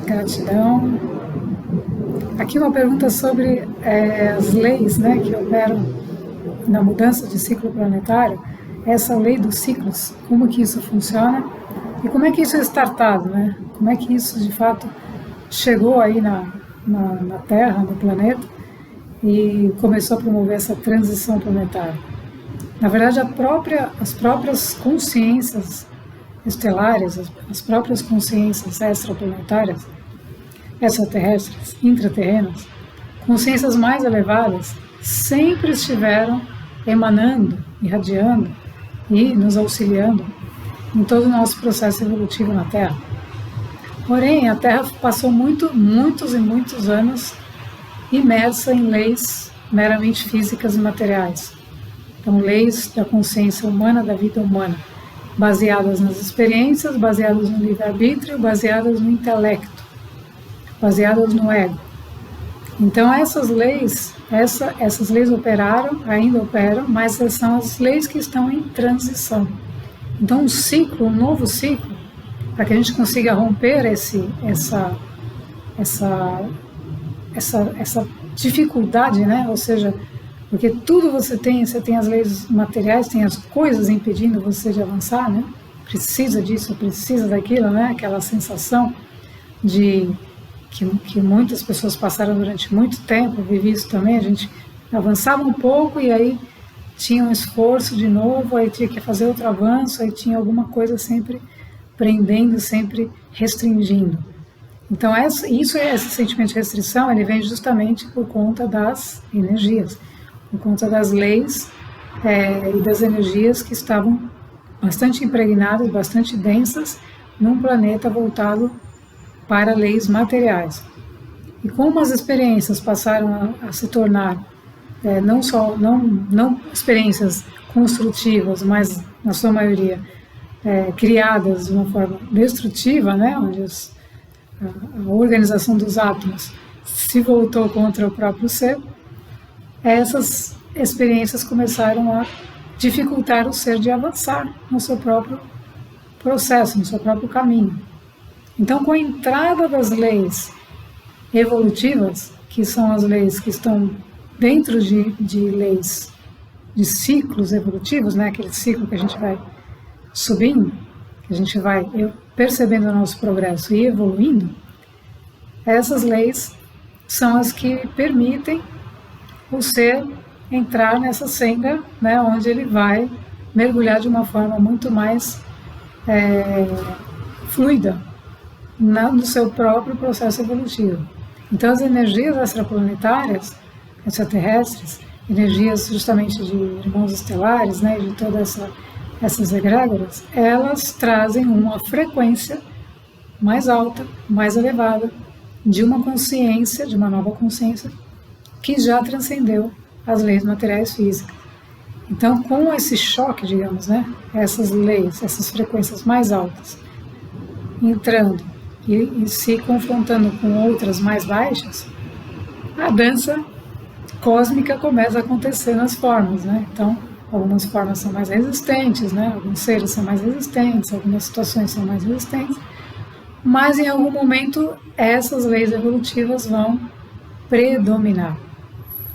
Gratidão. Aqui uma pergunta sobre as leis, né, que operam na mudança de ciclo planetário. Essa lei dos ciclos, como que isso funciona e como é que isso é startado, né? Como é que isso de fato chegou aí na Terra, no planeta, e começou a promover essa transição planetária. Na verdade, as próprias consciências estelares, as próprias consciências extraplanetárias, extraterrestres, intraterrenas, consciências mais elevadas, sempre estiveram emanando, irradiando e nos auxiliando em todo o nosso processo evolutivo na Terra. Porém, a Terra passou muitos e muitos anos imersa em leis meramente físicas e materiais. Então, leis da consciência humana, da vida humana, baseadas nas experiências, baseadas no livre-arbítrio, baseadas no intelecto, baseadas no ego. Então, essas leis operaram, ainda operam, mas são as leis que estão em transição. Então, um novo ciclo, para que a gente consiga romper essa dificuldade, né? Ou seja, porque tudo você tem as leis materiais, tem as coisas impedindo você de avançar, né? Precisa disso, precisa daquilo, né? Aquela sensação de que muitas pessoas passaram durante muito tempo, eu vivi isso também, a gente avançava um pouco e aí tinha um esforço de novo, aí tinha que fazer outro avanço, aí tinha alguma coisa sempre prendendo, sempre restringindo. Então, esse sentimento de restrição, ele vem justamente por conta das energias, por conta das leis e das energias que estavam bastante impregnadas, bastante densas, num planeta voltado para leis materiais. E como as experiências passaram a se tornar não experiências construtivas, mas na sua maioria criadas de uma forma destrutiva, né, onde a organização dos átomos se voltou contra o próprio ser, essas experiências começaram a dificultar o ser de avançar no seu próprio processo, no seu próprio caminho. Então, com a entrada das leis evolutivas, que são as leis que estão dentro de leis de ciclos evolutivos, né, aquele ciclo que a gente vai subindo, que a gente vai percebendo o nosso progresso e evoluindo, essas leis são as que permitem o ser entrar nessa senda, né, onde ele vai mergulhar de uma forma muito mais fluida no seu próprio processo evolutivo. Então, as energias extraplanetárias, extraterrestres, energias justamente de irmãos estelares, né, de todas essas egrégoras, elas trazem uma frequência mais alta, mais elevada, de uma consciência, de uma nova consciência, que já transcendeu as leis materiais físicas. Então, com esse choque, digamos, né, essas leis, essas frequências mais altas, entrando e se confrontando com outras mais baixas, a dança cósmica começa a acontecer nas formas, né? Então, algumas formas são mais resistentes, né? Alguns seres são mais resistentes, algumas situações são mais resistentes, mas em algum momento essas leis evolutivas vão predominar.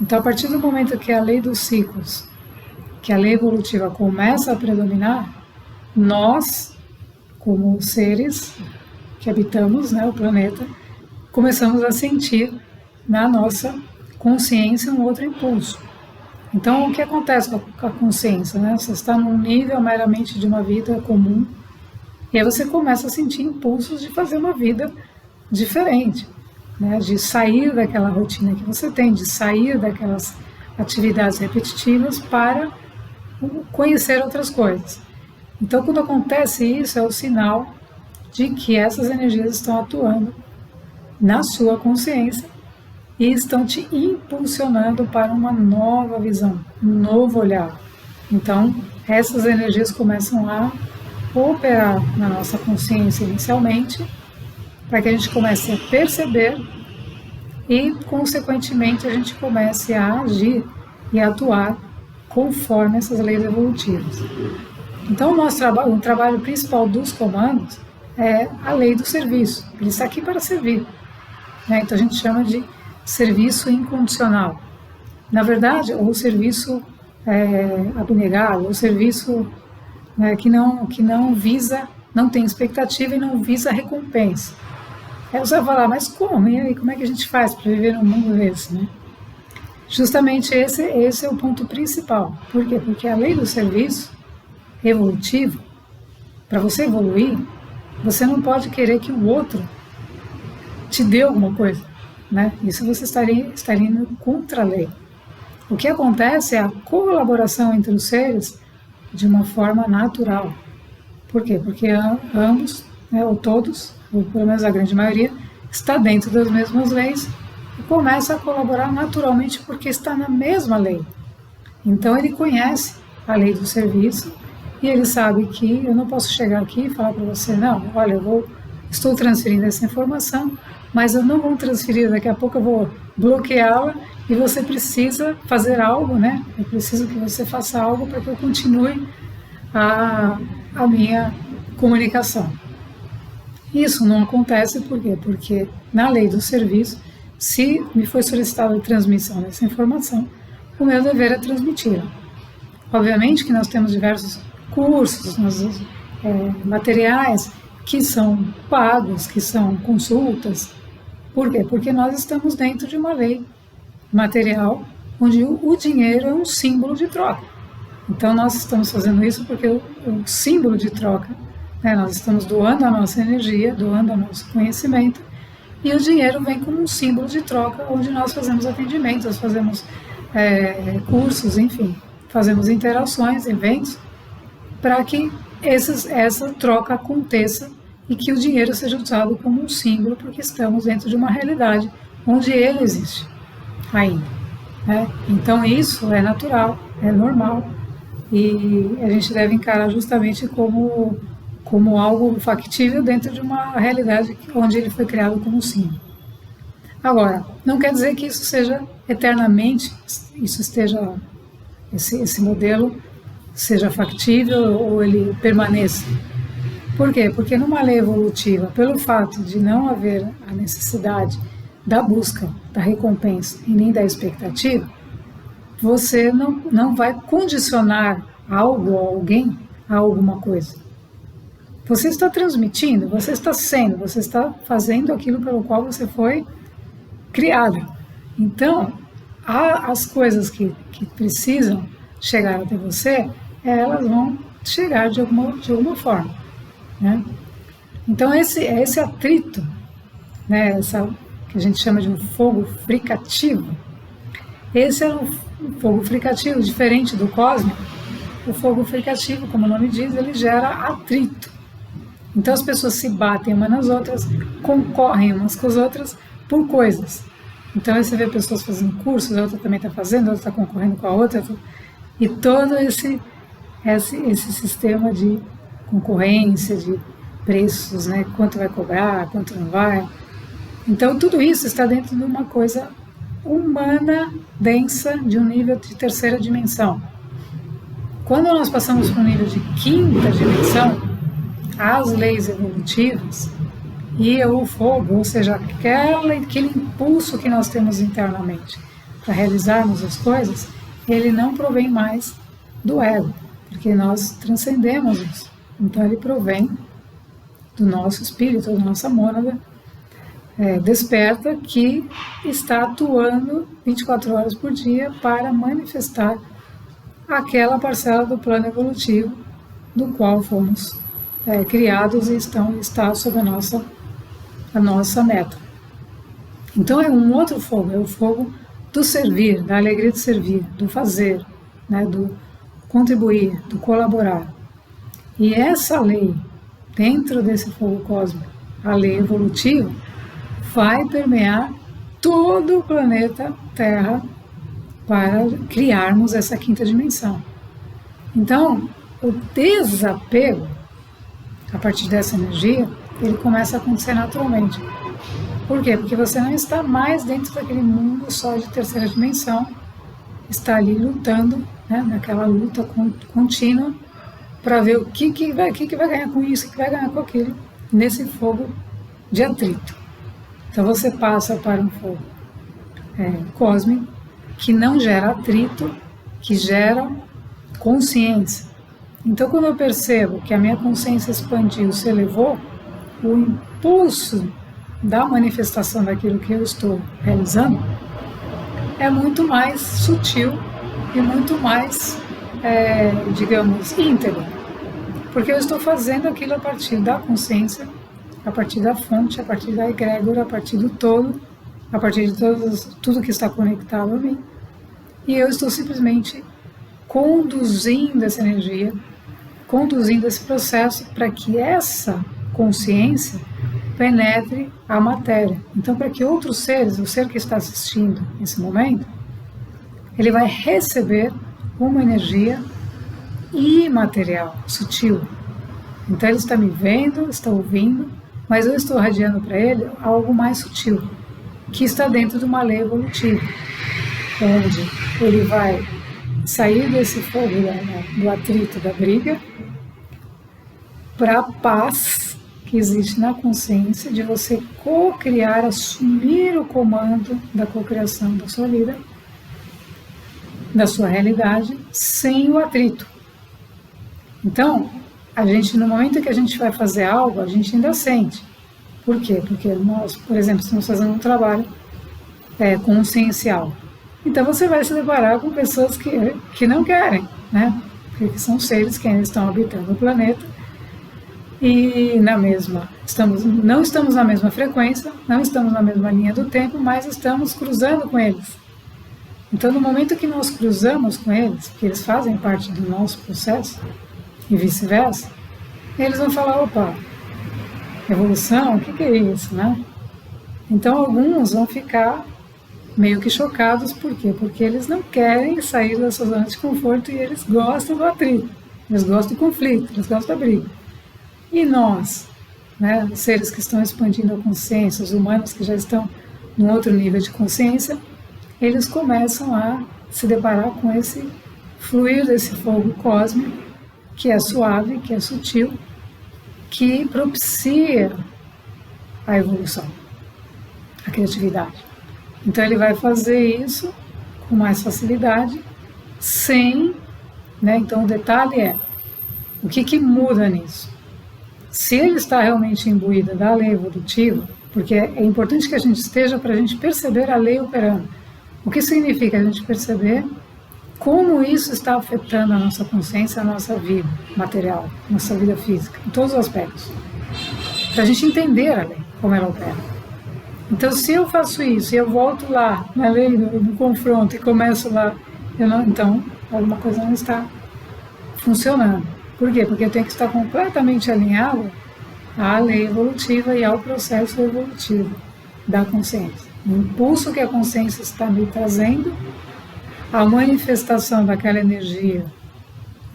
Então, a partir do momento que a lei dos ciclos, que a lei evolutiva começa a predominar, nós, como seres que habitamos, né, o planeta, começamos a sentir na nossa consciência um outro impulso. Então, o que acontece com a consciência, né? Você está num nível meramente de uma vida comum e aí você começa a sentir impulsos de fazer uma vida diferente, né? De sair daquela rotina que você tem, de sair daquelas atividades repetitivas para conhecer outras coisas. Então, quando acontece isso, é o sinal de que essas energias estão atuando na sua consciência e estão te impulsionando para uma nova visão, um novo olhar. Então, essas energias começam a operar na nossa consciência inicialmente, para que a gente comece a perceber e, consequentemente, a gente comece a agir e a atuar conforme essas leis evolutivas. Então, o trabalho principal dos comandos é a lei do serviço. Ele está aqui para servir, né? Então a gente chama de serviço incondicional. Na verdade, ou serviço abnegado, ou serviço que não visa, não tem expectativa e não visa recompensa. Aí você vai falar, mas como? E aí, como é que a gente faz para viver num mundo desse, né? Justamente esse é o ponto principal. Por quê? Porque a lei do serviço evolutivo, para você evoluir, você não pode querer que o outro te dê alguma coisa, né? Isso você estaria indo contra a lei. O que acontece é a colaboração entre os seres de uma forma natural. Por quê? Porque ambos, né, ou todos, ou pelo menos a grande maioria, está dentro das mesmas leis e começa a colaborar naturalmente porque está na mesma lei. Então ele conhece a lei do serviço e ele sabe que eu não posso chegar aqui e falar para você, não, olha, estou transferindo essa informação, mas eu não vou transferir, daqui a pouco eu vou bloqueá-la e você precisa fazer algo, né? Eu preciso que você faça algo para que eu continue a minha comunicação. Isso não acontece por quê? Porque na lei do serviço, se me foi solicitada a transmissão dessa informação, o meu dever é transmiti-la. Obviamente que nós temos diversos cursos, materiais que são pagos, que são consultas. Por quê? Porque nós estamos dentro de uma lei material onde o dinheiro é um símbolo de troca. Então nós estamos fazendo isso porque o símbolo de troca, né, nós estamos doando a nossa energia, doando o nosso conhecimento, e o dinheiro vem como um símbolo de troca, onde nós fazemos atendimentos, fazemos cursos, enfim, fazemos interações, eventos, para que essa troca aconteça e que o dinheiro seja usado como um símbolo, porque estamos dentro de uma realidade onde ele existe ainda, né? Então isso é natural, é normal, e a gente deve encarar justamente como algo factível dentro de uma realidade onde ele foi criado como um símbolo. Agora, não quer dizer que isso seja eternamente, esse modelo seja factível ou ele permaneça. Por quê? Porque numa lei evolutiva, pelo fato de não haver a necessidade da busca, da recompensa e nem da expectativa, você não vai condicionar algo ou alguém a alguma coisa. Você está transmitindo, você está sendo, você está fazendo aquilo pelo qual você foi criado. Então, as coisas que precisam chegar até você, elas vão chegar de alguma forma, né? Então esse atrito, né, que a gente chama de um fogo fricativo, esse é um fogo fricativo diferente do cósmico. O fogo fricativo, como o nome diz, ele gera atrito. Então as pessoas se batem umas nas outras, concorrem umas com as outras por coisas. Então aí você vê pessoas fazendo cursos, a outra também está fazendo, a outra está concorrendo com a outra, e todo esse sistema de concorrência, de preços, né? Quanto vai cobrar, quanto não vai. Então tudo isso está dentro de uma coisa humana, densa, de um nível de terceira dimensão. Quando nós passamos para um nível de quinta dimensão, as leis evolutivas e o fogo, ou seja, aquele impulso que nós temos internamente para realizarmos as coisas, ele não provém mais do ego, porque nós transcendemos isso. Então ele provém do nosso espírito, da nossa mônada desperta, que está atuando 24 horas por dia para manifestar aquela parcela do plano evolutivo do qual fomos criados e está sob a nossa meta. Então é um outro fogo, é o fogo do servir, da alegria de servir, do fazer, né, do contribuir, do colaborar. E essa lei, dentro desse fogo cósmico, a lei evolutiva, vai permear todo o planeta Terra para criarmos essa quinta dimensão. Então, o desapego, a partir dessa energia, ele começa a acontecer naturalmente. Por quê? Porque você não está mais dentro daquele mundo só de terceira dimensão, está ali lutando, né, naquela luta contínua, para ver o que vai ganhar com isso, o que vai ganhar com aquilo. nesse fogo de atrito. Então você passa para um fogo cósmico que não gera atrito, que gera consciência. Então quando eu percebo que a minha consciência expandiu, se elevou, o impulso da manifestação daquilo que eu estou realizando é muito mais sutil e muito mais, digamos, íntegro. Porque eu estou fazendo aquilo a partir da consciência, a partir da fonte, a partir da egrégora, a partir do todo, a partir de tudo que está conectado a mim. E eu estou simplesmente conduzindo essa energia, conduzindo esse processo para que essa consciência penetre a matéria. Então, para que outros seres, o ser que está assistindo nesse momento, ele vai receber uma energia imaterial, sutil. Então ele está me vendo, está ouvindo, mas eu estou radiando para ele algo mais sutil, que está dentro de uma lei evolutiva, onde ele vai sair desse fogo do atrito, da briga, para a paz que existe na consciência de você co-criar, assumir o comando da cocriação da sua vida, da sua realidade, sem o atrito. Então, a gente, no momento que a gente vai fazer algo, a gente ainda sente. Por quê? Porque nós, por exemplo, estamos fazendo um trabalho consciencial. Então você vai se deparar com pessoas que não querem, né? Porque são seres que ainda estão habitando o planeta e não estamos na mesma frequência, não estamos na mesma linha do tempo, mas estamos cruzando com eles. Então, no momento que nós cruzamos com eles, que eles fazem parte do nosso processo, e vice-versa, eles vão falar, opa, evolução, o que é isso, né? Então, alguns vão ficar meio que chocados, por quê? Porque eles não querem sair da sua zona de conforto e eles gostam do atrito, eles gostam do conflito, eles gostam da briga. E nós, né, os seres que estão expandindo a consciência, os humanos que já estão num outro nível de consciência, eles começam a se deparar com esse fluir desse fogo cósmico, que é suave, que é sutil, que propicia a evolução, a criatividade. Então ele vai fazer isso com mais facilidade, sem, né? Então o detalhe é, o que muda nisso? Se ele está realmente imbuído da lei evolutiva, porque é importante que a gente esteja para a gente perceber a lei operando. O que significa a gente perceber como isso está afetando a nossa consciência, a nossa vida material, nossa vida física, em todos os aspectos. Para a gente entender a lei, como ela opera. Então, se eu faço isso e eu volto lá na lei do confronto e começo lá, então alguma coisa não está funcionando. Por quê? Porque eu tenho que estar completamente alinhado à lei evolutiva e ao processo evolutivo da consciência. O impulso que a consciência está me trazendo, a manifestação daquela energia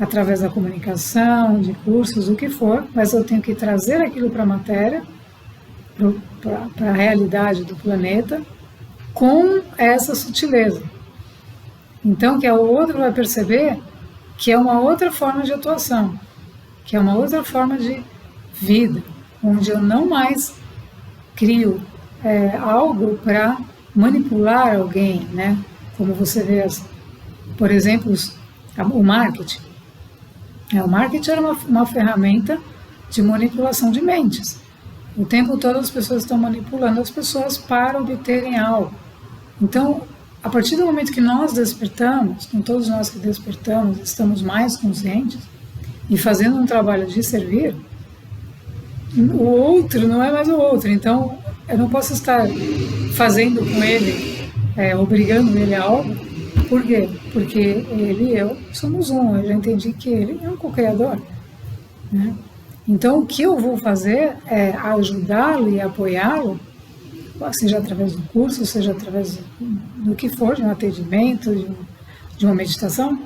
através da comunicação, de cursos, o que for, mas eu tenho que trazer aquilo para a matéria, para a realidade do planeta, com essa sutileza. Então, que o outro vai perceber que é uma outra forma de atuação, que é uma outra forma de vida, onde eu não mais crio algo para manipular alguém, né? Como você vê, por exemplo, o marketing. O marketing era uma ferramenta de manipulação de mentes. O tempo todo as pessoas estão manipulando as pessoas para obterem algo. Então, a partir do momento que nós despertamos, com todos nós que despertamos, estamos mais conscientes e fazendo um trabalho de servir, o outro não é mais o outro. Então, eu não posso estar fazendo com ele, obrigando ele a algo. Por quê? Porque ele e eu somos um. Eu já entendi que ele é um co-criador, né? Então, o que eu vou fazer é ajudá-lo e apoiá-lo, seja através do curso, seja através do que for, de um atendimento, de uma meditação,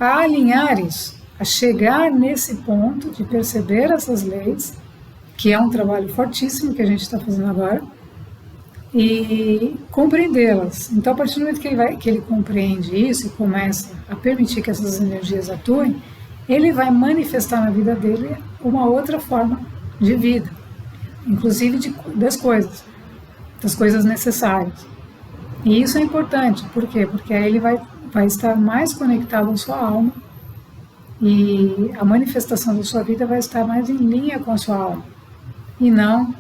a alinhar isso, a chegar nesse ponto de perceber essas leis, que é um trabalho fortíssimo que a gente está fazendo agora, e compreendê-las. Então, a partir do momento que ele compreende isso e começa a permitir que essas energias atuem, ele vai manifestar na vida dele uma outra forma de vida. inclusive das coisas necessárias. E isso é importante, por quê? Porque aí ele vai estar mais conectado à sua alma e a manifestação da sua vida vai estar mais em linha com a sua alma, e não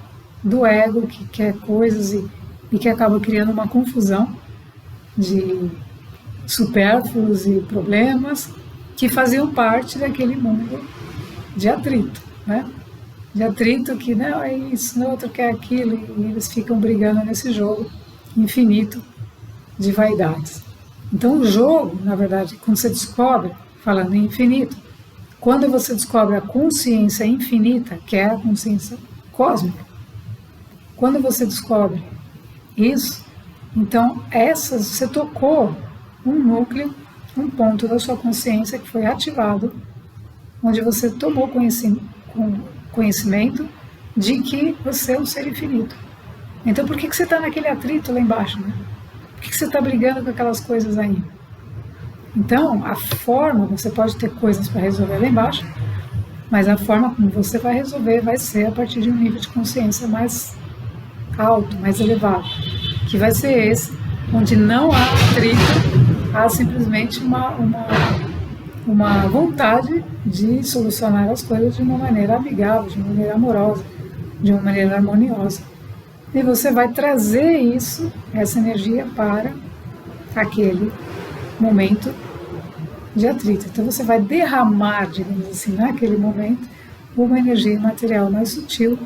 do ego que quer coisas e que acaba criando uma confusão de supérfluos e problemas que faziam parte daquele mundo de atrito, né? De atrito que não é isso, não, outro quer aquilo, e eles ficam brigando nesse jogo infinito de vaidades. Então o jogo, na verdade, quando você descobre, falando em infinito, quando você descobre a consciência infinita, que é a consciência cósmica, quando você descobre isso, então você tocou um núcleo, um ponto da sua consciência que foi ativado, onde você tomou conhecimento de que você é um ser infinito. Então por que você está naquele atrito lá embaixo, né? Por que você está brigando com aquelas coisas aí? Então, a forma, você pode ter coisas para resolver lá embaixo, mas a forma como você vai resolver vai ser a partir de um nível de consciência mais alto, mais elevado, que vai ser esse, onde não há atrito, há simplesmente uma vontade de solucionar as coisas de uma maneira amigável, de uma maneira amorosa, de uma maneira harmoniosa. E você vai trazer isso, essa energia, para aquele momento de atrito. Então você vai derramar, digamos assim, naquele momento, uma energia material mais sutil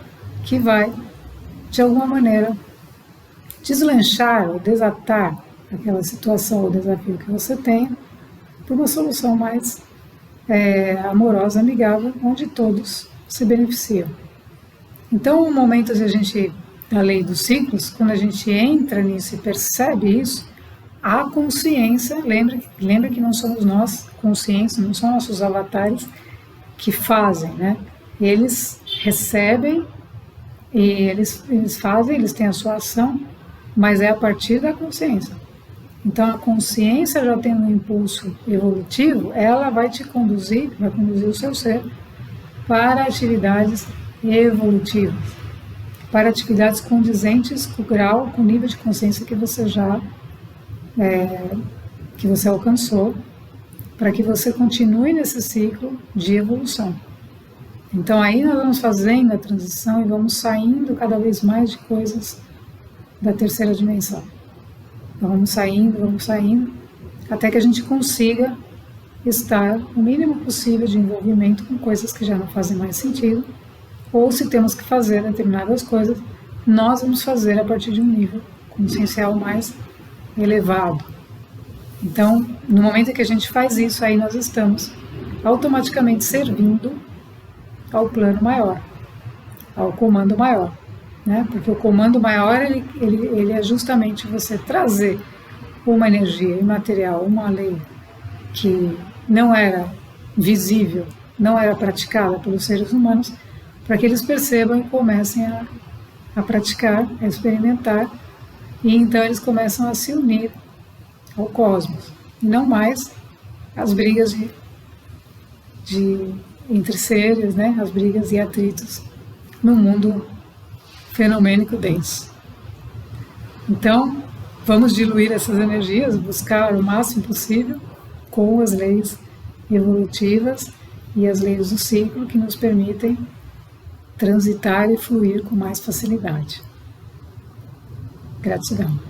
que vai, de alguma maneira, deslanchar ou desatar aquela situação ou desafio que você tem por uma solução mais amorosa, amigável, onde todos se beneficiam. Então, o momento da lei dos ciclos, quando a gente entra nisso e percebe isso, a consciência, lembra que não somos nós, consciência, não são nossos avatares que fazem, né? Eles recebem e eles fazem, eles têm a sua ação, mas é a partir da consciência. Então a consciência já tem um impulso evolutivo, ela vai conduzir o seu ser para atividades evolutivas, para atividades condizentes com o grau, com o nível de consciência que você que você alcançou, para que você continue nesse ciclo de evolução. Então aí nós vamos fazendo a transição e vamos saindo cada vez mais de coisas da terceira dimensão. Então vamos saindo, até que a gente consiga estar o mínimo possível de envolvimento com coisas que já não fazem mais sentido, ou se temos que fazer determinadas coisas, nós vamos fazer a partir de um nível consciencial mais elevado. Então, no momento que a gente faz isso, aí nós estamos automaticamente servindo ao plano maior, ao comando maior, né? Porque o comando maior, ele é justamente você trazer uma energia imaterial, uma lei que não era visível, não era praticada pelos seres humanos, para que eles percebam e comecem a praticar, a experimentar, e então eles começam a se unir ao cosmos, e não mais as brigas entre seres, né? As brigas e atritos no mundo fenomênico denso. Então, vamos diluir essas energias, buscar o máximo possível com as leis evolutivas e as leis do ciclo que nos permitem transitar e fluir com mais facilidade. Gratidão.